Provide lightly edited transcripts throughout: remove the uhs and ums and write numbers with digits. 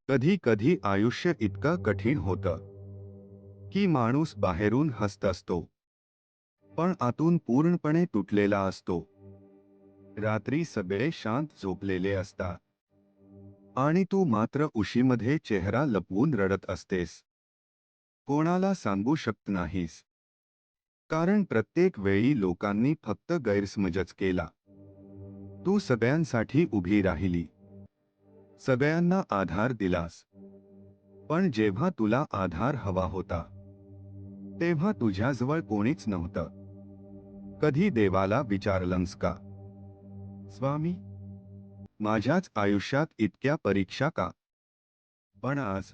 कधी कधी आयुष्य इतकं कठीण होतं की माणूस बाहेरून हसत असतो पण आतून पूर्णपणे तुटलेला असतो. रात्री सगळे शांत झोपलेले असतात आणि तू मात्र उशीमध्ये चेहरा लपवून रडत असतेस. कोणाला सांगू शकत नाहीस, कारण प्रत्येक वेळी लोकांनी फक्त गैरसमजच केला. तू सगळ्यांसाठी उभी राहिली, सगळ्यांना आधार दिलास, पण जेव्हा तुला आधार हवा होता तेव्हा तुझ्याजवळ कोणीच नव्हतं. कधी देवाला विचारलंस का, स्वामी, माझ्याच आयुष्यात इतक्या परीक्षा का? पण आज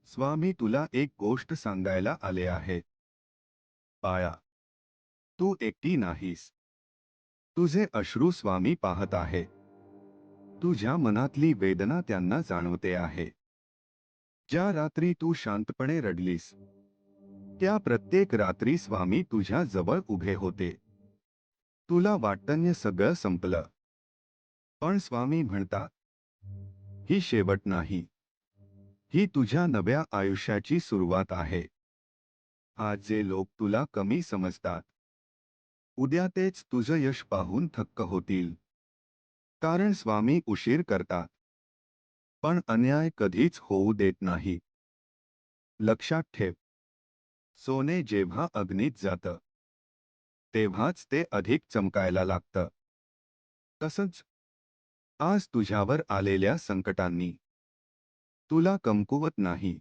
स्वामी तुला एक गोष्ट सांगायला आले आहे. पाया, तू एकटी नाहीस. तुझे अश्रू स्वामी पाहत आहे. तुझ्या मनातली वेदना त्यांना जाणवते आहे. ज्या रात्री तू शांतपणे रडलीस त्या प्रत्येक रात्री स्वामी तुझ्या जवळ उभे होते. तुला वाटतं सगळं संपलं, पण स्वामी म्हणतात, ही शेवट नाही, ही तुझ्या नव्या आयुष्याची सुरुवात आहे. आज जे लोक तुला कमी समजतात उद्या तेच तुझं यश पाहून थक्क होतील. कारण स्वामी उशीर करतात पण अन्याय कधीच होऊ देत नाही. लक्षात ठेव, सोने जेव्हा अग्नीत जातं तेव्हाच ते अधिक चमकायला लागतं. तसंच आज तुझ्यावर आलेल्या संकटांनी तुला कमकुवत नाही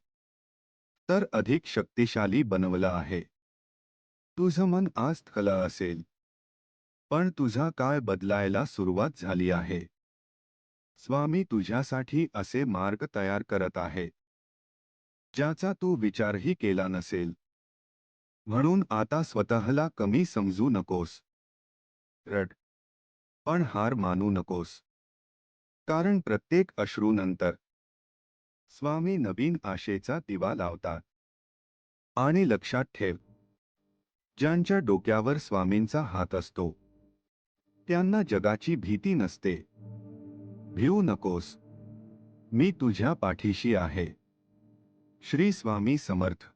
तर अधिक शक्तिशाली बनवलं आहे. तुझं मन आज थकलं असेल, पण तुझा काळ बदलायला सुरुवात झाली आहे. स्वामी तुझ्यासाठी असे मार्ग तयार करत आहे ज्याचा तू विचारही केला नसेल. म्हणून आता स्वतःला कमी समजू नकोस. रड, पण हार मानू नकोस. कारण प्रत्येक अश्रूनंतर स्वामी नवीन आशेचा दिवा लावतात. आणि लक्षात ठेव, ज्यांच्या डोक्यावर स्वामींचा हात असतो त्यांना जगाची भीती नसते. भिवू नकोस, मी तुझ्या पाठीशी आहे. श्री स्वामी समर्थ.